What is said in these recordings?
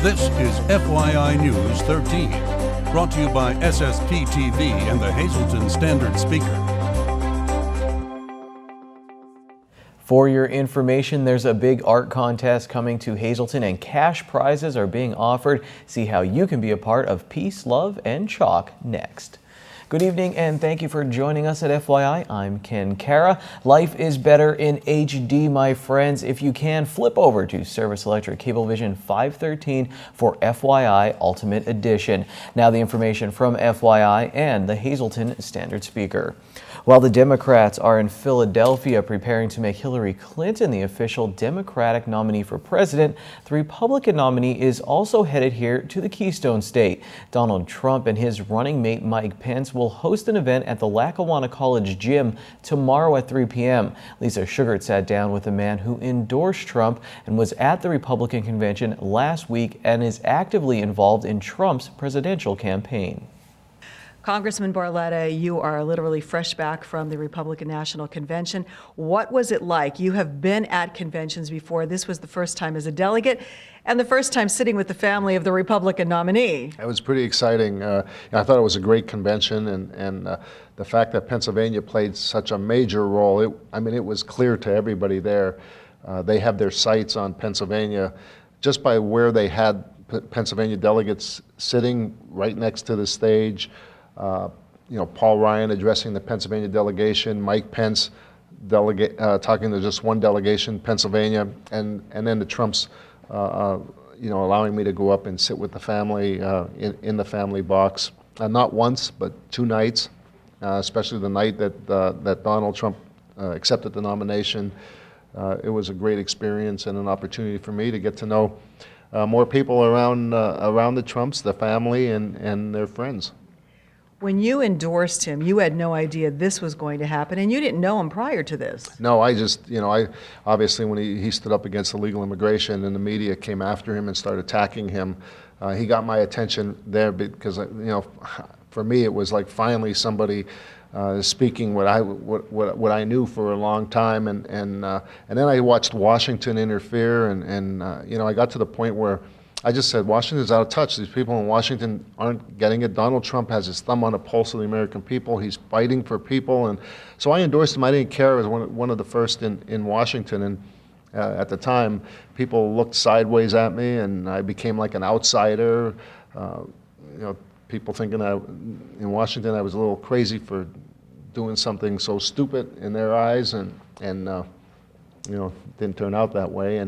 This is FYI News 13, brought to you by SSPTV and the Hazleton Standard Speaker. For your information, there's a big art contest coming to Hazleton and cash prizes are being offered. See how you can be a part of Peace, Love, and Chalk next. Good evening and thank you for joining us at FYI. I'm Ken Cara. Life is better in HD, my friends. If you can, flip over to Service Electric Cablevision 513 for FYI Ultimate Edition. Now the information from FYI and the Hazleton Standard Speaker. While the Democrats are in Philadelphia preparing to make Hillary Clinton the official Democratic nominee for president, the Republican nominee is also headed here to the Keystone State. Donald Trump and his running mate Mike Pence will host an event at the Lackawanna College gym tomorrow at 3 p.m. Lisa Sugart sat down with a man who endorsed Trump and was at the Republican convention last week and is actively involved in Trump's presidential campaign. Congressman Barletta, you are literally fresh back from the Republican National Convention. What was it like? You have been at conventions before. This was the first time as a delegate and the first time sitting with the family of the Republican nominee. It was pretty exciting. I thought it was a great convention, and the fact that Pennsylvania played such a major role, it was clear to everybody there. They have their sights on Pennsylvania just by where they had Pennsylvania delegates sitting right next to the stage. Paul Ryan addressing the Pennsylvania delegation, Mike Pence talking to just one delegation, Pennsylvania, and then the Trumps, allowing me to go up and sit with the family in the family box, not once but 2 nights, especially the night that Donald Trump accepted the nomination. It was a great experience and an opportunity for me to get to know more people around the Trumps, the family, and their friends. When you endorsed him, you had no idea this was going to happen, and you didn't know him prior to this. No, I just, obviously when he stood up against illegal immigration and the media came after him and started attacking him, he got my attention there because, for me it was like finally somebody speaking what I knew for a long time, and then I watched Washington interfere, and I got to the point where I just said, Washington's out of touch. These people in Washington aren't getting it. Donald Trump has his thumb on the pulse of the American people. He's fighting for people. And so I endorsed him. I didn't care. I was one of the first in Washington. And at the time, people looked sideways at me, and I became like an outsider. People thinking that in Washington I was a little crazy for doing something so stupid in their eyes. And didn't turn out that way.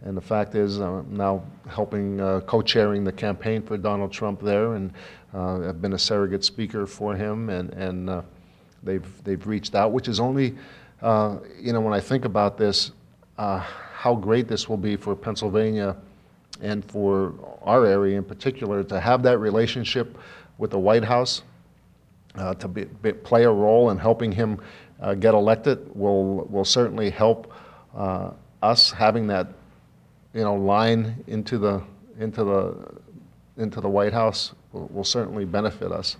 And the fact is, I'm now helping co-chairing the campaign for Donald Trump there, and I've been a surrogate speaker for him, and they've reached out, which is only, when I think about this, how great this will be for Pennsylvania and for our area in particular to have that relationship with the White House, to play a role in helping him get elected will certainly help us having that line into the White House will certainly benefit us.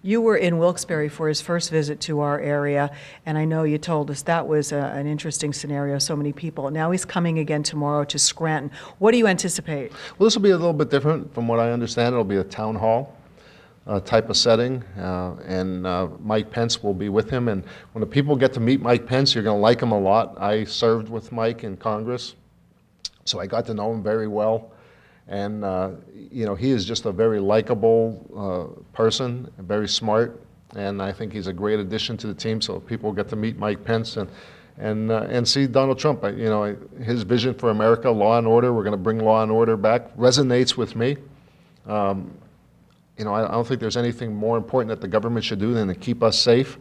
You were in Wilkes-Barre for his first visit to our area, and I know you told us that was an interesting scenario, so many people. Now he's coming again tomorrow to Scranton. What do you anticipate? Well, this will be a little bit different from what I understand. It'll be a town hall type of setting, and Mike Pence will be with him. And when the people get to meet Mike Pence, you're going to like him a lot. I served with Mike in Congress, so I got to know him very well, and he is just a very likable person, very smart, and I think he's a great addition to the team. So people get to meet Mike Pence and see Donald Trump. His vision for America, law and order. We're going to bring law and order back. Resonates with me. I don't think there's anything more important that the government should do than to keep us safe.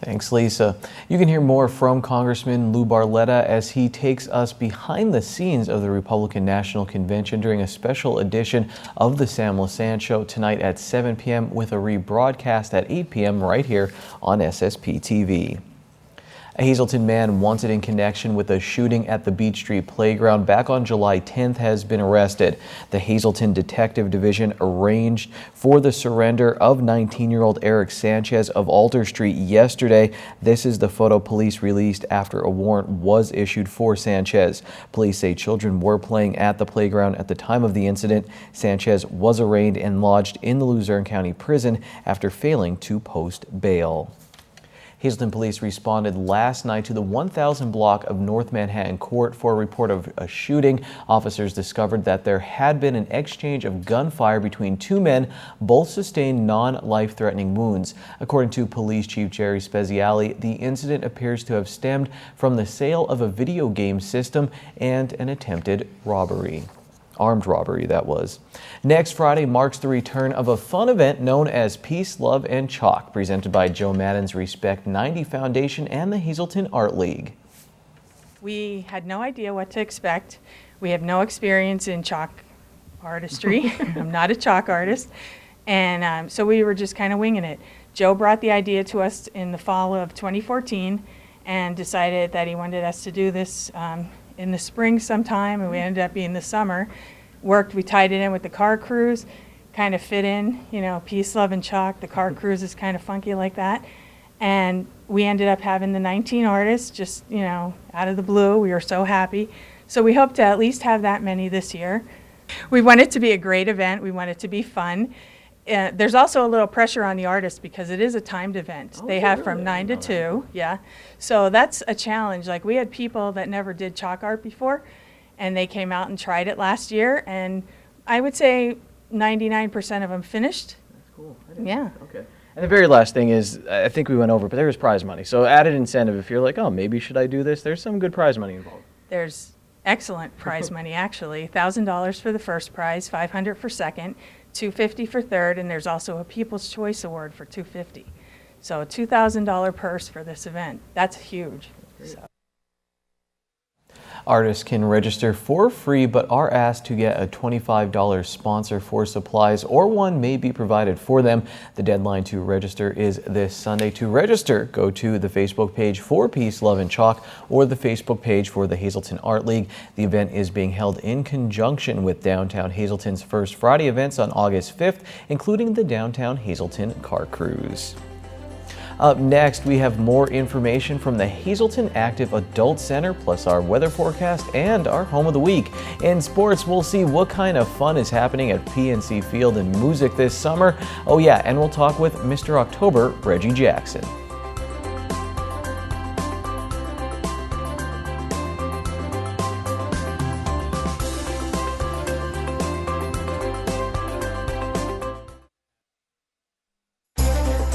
Thanks, Lisa. You can hear more from Congressman Lou Barletta as he takes us behind the scenes of the Republican National Convention during a special edition of the Sam Lassand Show tonight at 7 p.m. with a rebroadcast at 8 p.m. right here on SSPTV. A Hazelton man wanted in connection with a shooting at the Beach Street playground back on July 10th has been arrested. The Hazelton Detective Division arranged for the surrender of 19-year-old Eric Sanchez of Alter Street yesterday. This is the photo police released after a warrant was issued for Sanchez. Police say children were playing at the playground at the time of the incident. Sanchez was arraigned and lodged in the Luzerne County Prison after failing to post bail. Hazelton police responded last night to the 1000 block of North Manhattan Court for a report of a shooting. Officers discovered that there had been an exchange of gunfire between two men. Both sustained non-life-threatening wounds. According to Police Chief Jerry Speziale, the incident appears to have stemmed from the sale of a video game system and an attempted robbery. Armed robbery, that was. Next Friday marks the return of a fun event known as Peace, Love, and Chalk, presented by Joe Madden's Respect 90 Foundation and the Hazelton Art League. We had no idea what to expect. We have no experience in chalk artistry. I'm not a chalk artist. And so we were just kind of winging it. Joe brought the idea to us in the fall of 2014 and decided that he wanted us to do this in the spring sometime, and we ended up being the summer. We tied it in with the car cruise, kind of fit in, you know, Peace, Love, and Chalk. The car cruise is kind of funky like that. And we ended up having the 19 artists just, you know, out of the blue. We were so happy. So we hope to at least have that many this year. We want it to be a great event. We want it to be fun. There's also a little pressure on the artists because it is a timed event. They have from 9 to 2, yeah. So that's a challenge. Like, we had people that never did chalk art before, and they came out and tried it last year, and I would say 99% of them finished. That's cool. Yeah. Okay. And the very last thing is, I think we went over, but there is prize money. So added incentive, if you're like, oh, maybe should I do this? There's some good prize money involved. There's excellent prize money, actually. $1,000 for the first prize, $500 for second, $250 for third, and there's also a People's Choice Award for $250. So a $2,000 purse for this event. That's huge. So. Artists can register for free but are asked to get a $25 sponsor for supplies, or one may be provided for them. The deadline to register is this Sunday. To register, go to the Facebook page for Peace, Love, and Chalk or the Facebook page for the Hazelton Art League. The event is being held in conjunction with Downtown Hazelton's First Friday events on August 5th, including the Downtown Hazelton Car Cruise. Up next, we have more information from the Hazelton Active Adult Center, plus our weather forecast and our home of the week. In sports, we'll see what kind of fun is happening at PNC Field in Music this summer. Oh yeah, and we'll talk with Mr. October, Reggie Jackson.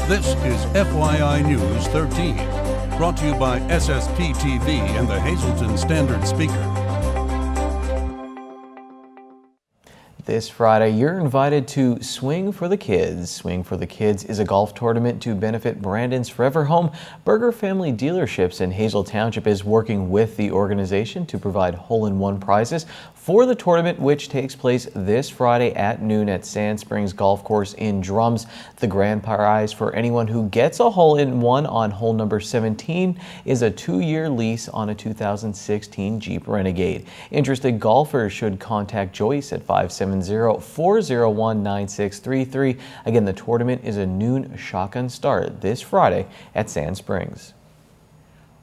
This is FYI News 13, brought to you by SSPTV and the Hazelton Standard Speaker. This Friday, you're invited to Swing for the Kids. Swing for the Kids is a golf tournament to benefit Brandon's Forever Home. Burger Family Dealerships in Hazel Township is working with the organization to provide hole-in-one prizes for the tournament, which takes place this Friday at noon at Sand Springs Golf Course in Drums. The grand prize for anyone who gets a hole-in-one on hole number 17 is a 2-year lease on a 2016 Jeep Renegade. Interested golfers should contact Joyce at 570-401-9633. Again, the tournament is a noon shotgun start this Friday at Sand Springs.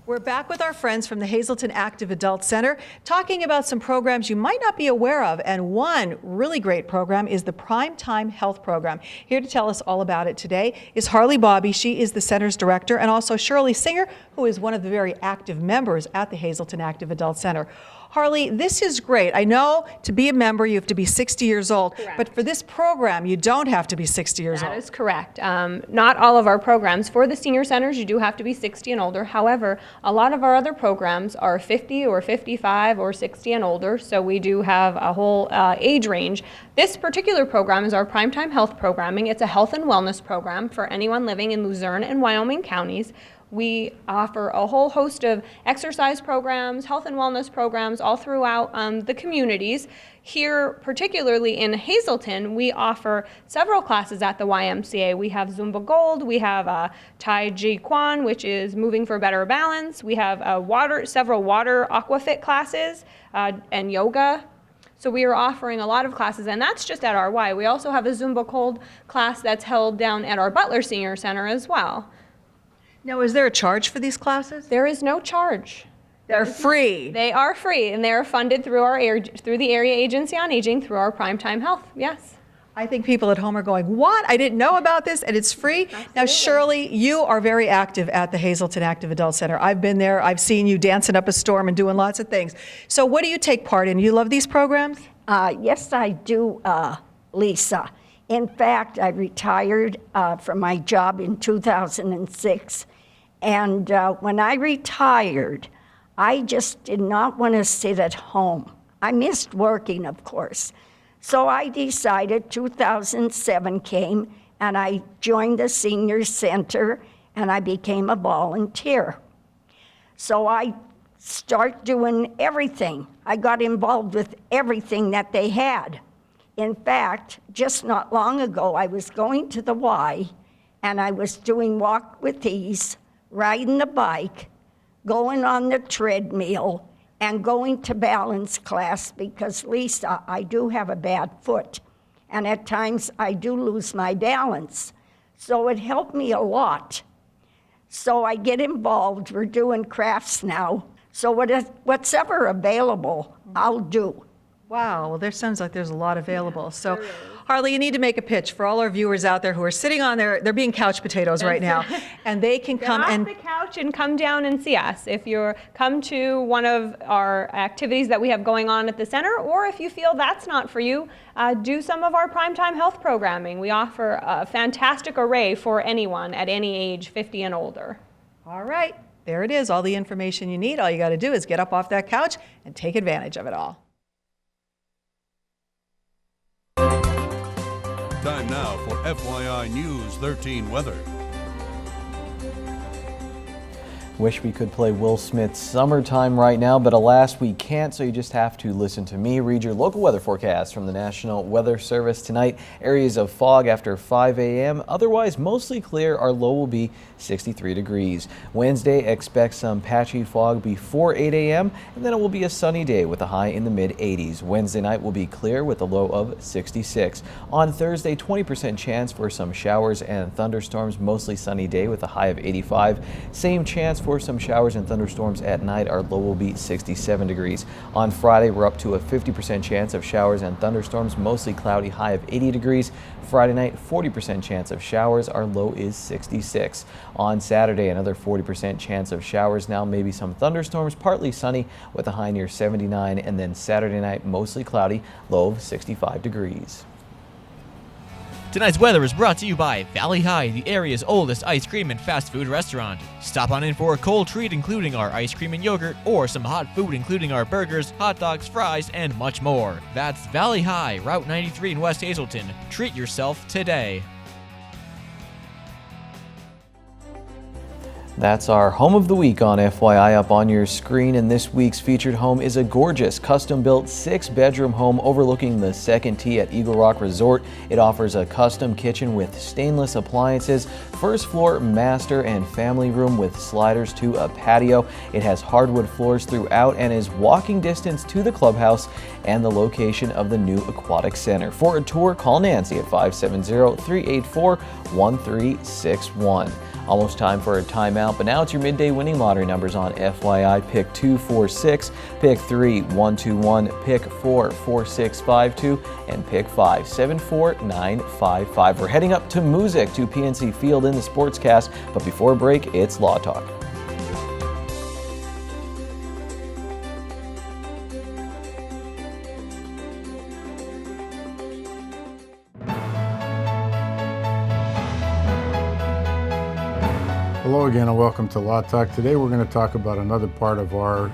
We're back with our friends from the Hazelton Active Adult Center talking about some programs you might not be aware of, and one really great program is the Primetime Health Program. Here to tell us all about it today is Harley Bobby. She is the center's director, and also Shirley Singer, who is one of the very active members at the Hazelton Active Adult Center. Harley, this is great. I know to be a member you have to be 60 years old, Correct. But for this program you don't have to be 60 years old. That is correct. Not all of our programs. For the senior centers, you do have to be 60 and older. However, a lot of our other programs are 50 or 55 or 60 and older, so we do have a whole age range. This particular program is our Primetime Health Programming. It's a health and wellness program for anyone living in Luzerne and Wyoming counties. We offer a whole host of exercise programs, health and wellness programs all throughout the communities. Here, particularly in Hazelton, we offer several classes at the YMCA. We have Zumba Gold, we have Tai Chi Quan, which is moving for better balance. We have several water aquafit classes and yoga. So we are offering a lot of classes, and that's just at our Y. We also have a Zumba Gold class that's held down at our Butler Senior Center as well. Now, is there a charge for these classes? There is no charge. They're free. They are free, and they are funded through through the Area Agency on Aging, through our Primetime Health. Yes. I think people at home are going, what? I didn't know about this, and it's free? Absolutely. Now, Shirley, you are very active at the Hazelton Active Adult Center. I've been there. I've seen you dancing up a storm and doing lots of things. So what do you take part in? You love these programs? Yes, I do, Lisa. In fact, I retired from my job in 2006. And when I retired, I just did not want to sit at home. I missed working, of course. So I decided 2007 came, and I joined the senior center, and I became a volunteer. So I start doing everything. I got involved with everything that they had. In fact, just not long ago, I was going to the Y, and I was doing Walk with Ease, riding the bike, going on the treadmill, and going to balance class because, Lisa, I do have a bad foot, and at times I do lose my balance. So it helped me a lot. So I get involved. We're doing crafts now. So what's ever available, I'll do. Wow, well, there sounds like there's a lot available. So, Harley, you need to make a pitch for all our viewers out there who are sitting on they're being couch potatoes right now, and they can Get come off and the couch and come down and see us. If you're come to one of our activities that we have going on at the center, or if you feel that's not for you, do some of our primetime health programming. We offer a fantastic array for anyone at any age, 50 and older. All right, there it is, all the information you need. All you got to do is get up off that couch and take advantage of it all. Time now for FYI News 13 weather. Wish we could play Will Smith's Summertime right now, but alas, we can't, so you just have to listen to me read your local weather forecast from the National Weather Service tonight. Areas of fog after 5 a.m. Otherwise, mostly clear. Our low will be 63 degrees. Wednesday, expect some patchy fog before 8 a.m., and then it will be a sunny day with a high in the mid-80s. Wednesday night will be clear with a low of 66. On Thursday, 20% chance for some showers and thunderstorms, mostly sunny day with a high of 85. Same chance for some showers and thunderstorms at night. Our low will be 67 degrees. On Friday, we're up to a 50% chance of showers and thunderstorms, mostly cloudy, high of 80 degrees. Friday night, 40% chance of showers. Our low is 66. On Saturday, another 40% chance of showers, now maybe some thunderstorms, partly sunny with a high near 79. And then Saturday night, mostly cloudy, low of 65 degrees. Tonight's weather is brought to you by Valley High, the area's oldest ice cream and fast food restaurant. Stop on in for a cold treat including our ice cream and yogurt, or some hot food including our burgers, hot dogs, fries, and much more. That's Valley High, Route 93 in West Hazelton. Treat yourself today. That's our home of the week on FYI up on your screen, and this week's featured home is a gorgeous custom-built 6-bedroom home overlooking the second tee at Eagle Rock Resort. It offers a custom kitchen with stainless appliances, first floor master and family room with sliders to a patio. It has hardwood floors throughout and is walking distance to the clubhouse and the location of the new aquatic center. For a tour, call Nancy at 570-384-1361. Almost time for a timeout, but now it's your midday winning lottery numbers on FYI. Pick 246, pick 3 121, pick 4 4652, and pick 5 74955. We're heading up to Music to PNC Field in the Sportscast, but before break, it's Law Talk. Hello again and welcome to Law Talk. Today we're going to talk about another part of our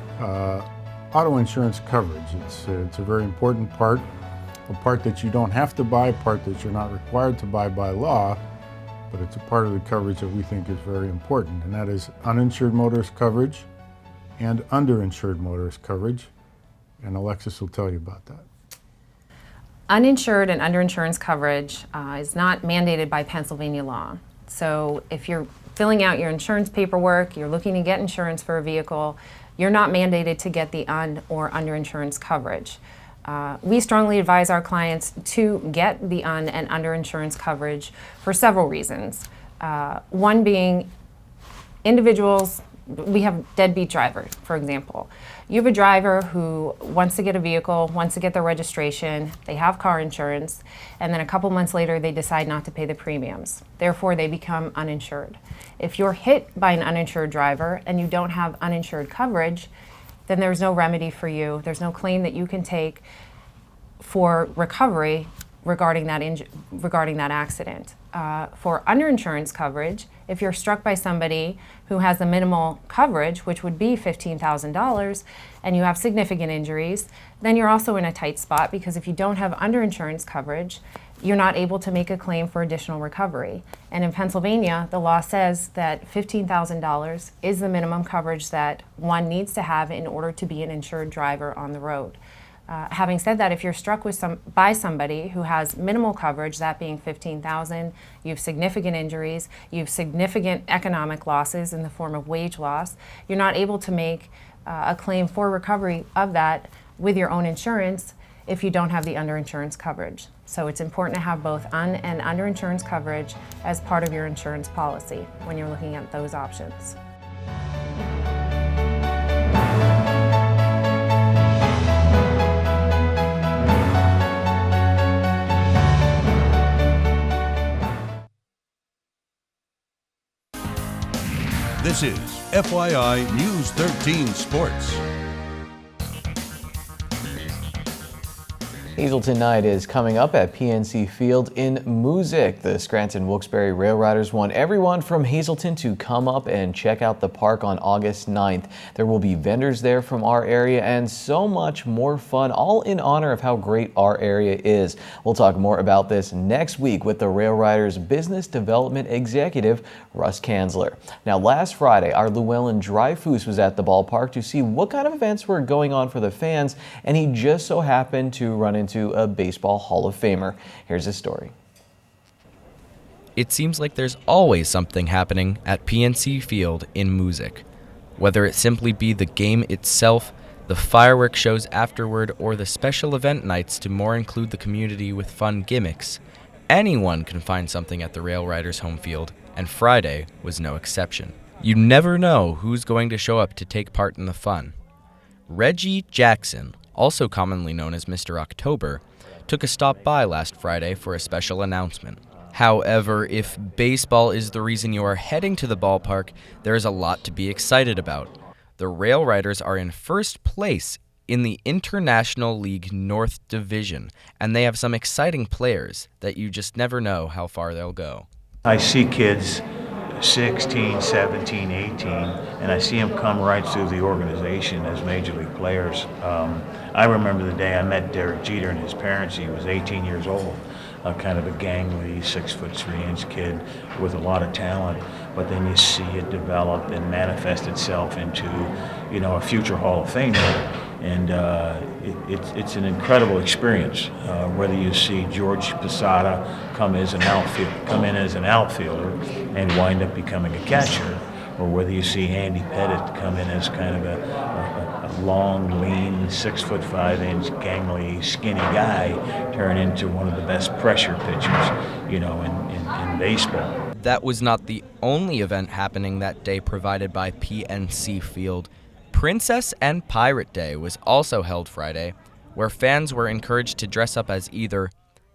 auto insurance coverage. It's a very important part, a part that you don't have to buy, a part that you're not required to buy by law, but it's a part of the coverage that we think is very important, and that is uninsured motorist coverage and underinsured motorist coverage, and Alexis will tell you about that. Uninsured and underinsurance coverage is not mandated by Pennsylvania law. So if you're filling out your insurance paperwork, you're looking to get insurance for a vehicle, you're not mandated to get the or underinsurance coverage. We strongly advise our clients to get the and underinsurance coverage for several reasons. One being individuals, we have deadbeat drivers, for example. You have a driver who wants to get a vehicle, wants to get their registration, they have car insurance, and then a couple months later they decide not to pay the premiums. Therefore, they become uninsured. If you're hit by an uninsured driver and you don't have uninsured coverage, then there's no remedy for you. There's no claim that you can take for recovery regarding that accident. For underinsurance coverage, if you're struck by somebody who has the minimal coverage, which would be $15,000, and you have significant injuries, then you're also in a tight spot, because if you don't have underinsurance coverage, you're not able to make a claim for additional recovery. And in Pennsylvania, the law says that $15,000 is the minimum coverage that one needs to have in order to be an insured driver on the road. Having said that, if you're struck by somebody who has minimal coverage, that being $15,000, you have significant injuries, you have significant economic losses in the form of wage loss, you're not able to make a claim for recovery of that with your own insurance if you don't have the underinsurance coverage. So it's important to have both and underinsurance coverage as part of your insurance policy when you're looking at those options. This is FYI News 13 Sports. Hazelton Night is coming up at PNC Field in Moosic. The Scranton Wilkes-Barre Rail Riders want everyone from Hazelton to come up and check out the park on August 9th. There will be vendors there from our area and so much more fun, all in honor of how great our area is. We'll talk more about this next week with the Rail Riders Business Development Executive, Russ Kanzler. Now, last Friday, our Llewellyn Dreyfus was at the ballpark to see what kind of events were going on for the fans, and he just so happened to run into a baseball Hall of Famer. Here's his story. It seems like there's always something happening at PNC Field in Moosic. Whether it simply be the game itself, the fireworks shows afterward, or the special event nights to more include the community with fun gimmicks, anyone can find something at the Rail Riders home field, and Friday was no exception. You never know who's going to show up to take part in the fun. Reggie Jackson, also commonly known as Mr. October, took a stop by last Friday for a special announcement. However, if baseball is the reason you are heading to the ballpark, there is a lot to be excited about. The Rail Riders are in first place in the International League North Division, and they have some exciting players that you just never know how far they'll go. I see kids 16, 17, 18, and I see them come right through the organization as major league players. I remember the day I met Derek Jeter and his parents. He was 18 years old, kind of a gangly 6'3" kid with a lot of talent. But then you see it develop and manifest itself into, a future Hall of Famer. And it's an incredible experience. Whether you see George Posada come in as an outfielder and wind up becoming a catcher, or whether you see Andy Pettit come in as kind of a long, lean, 6'5", gangly, skinny guy, turn into one of the best pressure pitchers, in baseball. That was not the only event happening that day provided by PNC Field. Princess and Pirate Day was also held Friday, where fans were encouraged to dress up as either,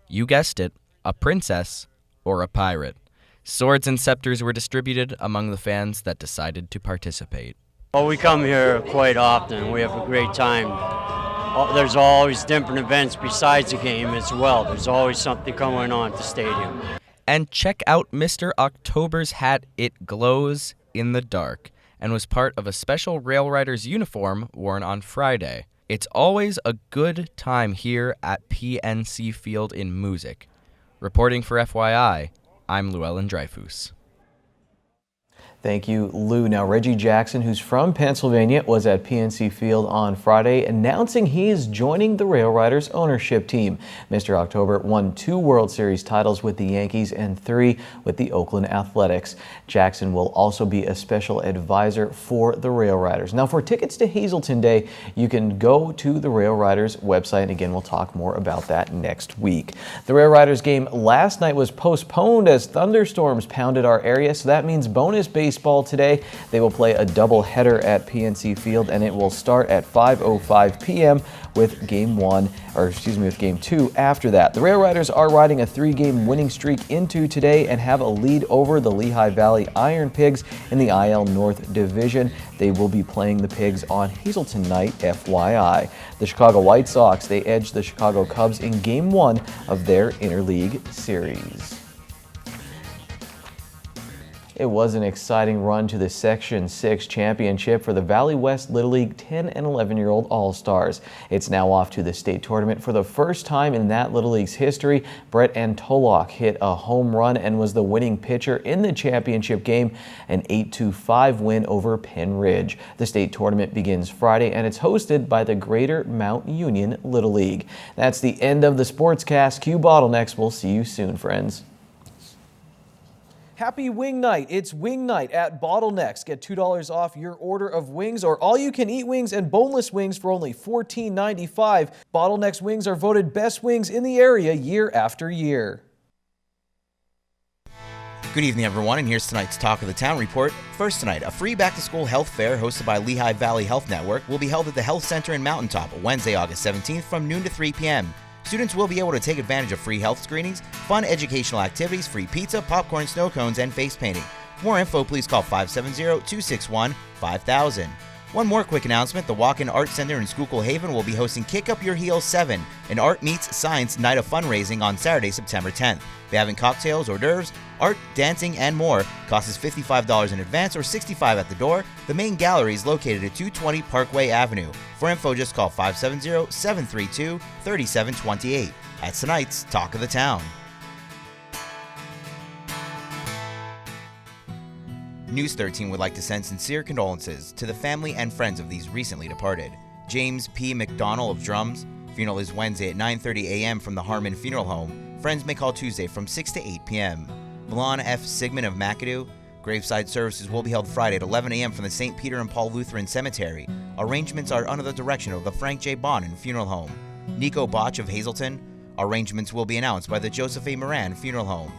you guessed it, a princess or a pirate. Swords and scepters were distributed among the fans that decided to participate. Well, we come here quite often. We have a great time. There's always different events besides the game as well. There's always something going on at the stadium. And check out Mr. October's hat. It glows in the dark, and was part of a special Rail Riders uniform worn on Friday. It's always a good time here at PNC Field in Moosic. Reporting for FYI, I'm Llewellyn Dreyfus. Thank you, Lou. Now, Reggie Jackson, who's from Pennsylvania, was at PNC Field on Friday announcing he is joining the Rail Riders ownership team. Mr. October won 2 World Series titles with the Yankees and 3 with the Oakland Athletics. Jackson will also be a special advisor for the Rail Riders. Now, for tickets to Hazelton Day, you can go to the Rail Riders website. Again, we'll talk more about that next week. The Rail Riders game last night was postponed as thunderstorms pounded our area, so that means bonus baseball today. They will play a doubleheader at PNC Field, and it will start at 5:05 p.m. with Game 2 after that. The Rail Riders are riding a 3-game winning streak into today and have a lead over the Lehigh Valley Iron Pigs in the IL North Division. They will be playing the Pigs on Hazelton night, FYI. The Chicago White Sox, they edged the Chicago Cubs in Game 1 of their interleague series. It was an exciting run to the Section 6 championship for the Valley West Little League 10 and 11-year-old All-Stars. It's now off to the state tournament for the first time in that Little League's history. Brett Antolok hit a home run and was the winning pitcher in the championship game, an 8-5 win over Penn Ridge. The state tournament begins Friday, and it's hosted by the Greater Mount Union Little League. That's the end of the Sportscast. Q Bottlenecks. We'll see you soon, friends. Happy Wing Night. It's Wing Night at Bottlenecks. Get $2 off your order of wings or all-you-can-eat wings and boneless wings for only $14.95. Bottlenecks wings are voted best wings in the area year after year. Good evening, everyone, and here's tonight's Talk of the Town report. First tonight, a free back-to-school health fair hosted by Lehigh Valley Health Network will be held at the Health Center in Mountaintop Wednesday, August 17th from noon to 3 p.m. Students will be able to take advantage of free health screenings, fun educational activities, free pizza, popcorn, snow cones, and face painting. For more info, please call 570-261-5000. One more quick announcement, the Walk-In Art Center in Schuylkill Haven will be hosting Kick Up Your Heels 7, an art meets science night of fundraising on Saturday, September 10th. They're having cocktails, hors d'oeuvres, art, dancing, and more. Cost is $55 in advance or $65 at the door. The main gallery is located at 220 Parkway Avenue. For info, just call 570-732-3728. That's tonight's Talk of the Town. News 13 would like to send sincere condolences to the family and friends of these recently departed. James P. McDonnell of Drums. Funeral is Wednesday at 9:30 a.m. from the Harmon Funeral Home. Friends may call Tuesday from 6 to 8 p.m. Milan F. Sigmund of McAdoo. Graveside services will be held Friday at 11 a.m. from the St. Peter and Paul Lutheran Cemetery. Arrangements are under the direction of the Frank J. Bonin Funeral Home. Nico Botch of Hazelton. Arrangements will be announced by the Joseph A. Moran Funeral Home.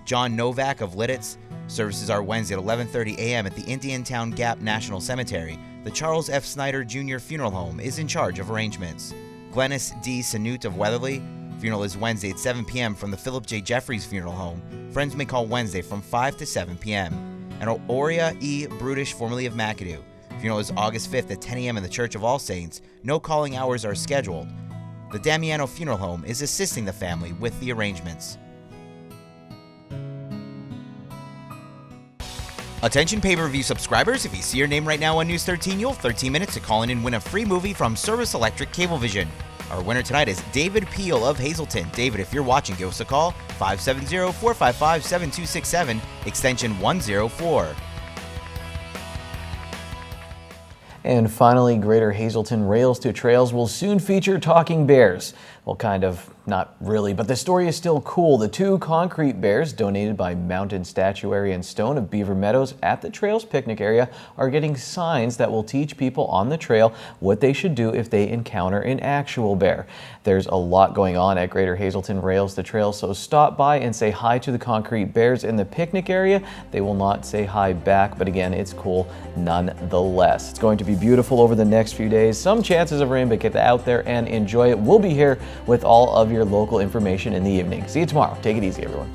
John Novak of Lidditz. Services are Wednesday at 11:30 a.m. at the Indiantown Gap National Cemetery. The Charles F. Snyder Jr. Funeral Home is in charge of arrangements. Glennis D. Sanute of Weatherly. Funeral is Wednesday at 7 p.m. from the Philip J. Jeffries Funeral Home. Friends may call Wednesday from 5 to 7 p.m. And Aurea E. Brutish, formerly of McAdoo. Funeral is August 5th at 10 a.m. in the Church of All Saints. No calling hours are scheduled. The Damiano Funeral Home is assisting the family with the arrangements. Attention pay-per-view subscribers, if you see your name right now on News 13, you'll have 13 minutes to call in and win a free movie from Service Electric Cablevision. Our winner tonight is David Peel of Hazelton. David, if you're watching, give us a call, 570-455-7267, extension 104. And finally, Greater Hazelton Rails to Trails will soon feature talking bears. Well, kind of, not really, but the story is still cool. The 2 concrete bears donated by Mountain Statuary and Stone of Beaver Meadows at the Trails picnic area are getting signs that will teach people on the trail what they should do if they encounter an actual bear. There's a lot going on at Greater Hazelton Rails to Trails, so stop by and say hi to the concrete bears in the picnic area. They will not say hi back, but again, it's cool nonetheless. It's going to be beautiful over the next few days. Some chances of rain, but get out there and enjoy it. We'll be here with all of your local information in the evening. See you tomorrow. Take it easy, everyone.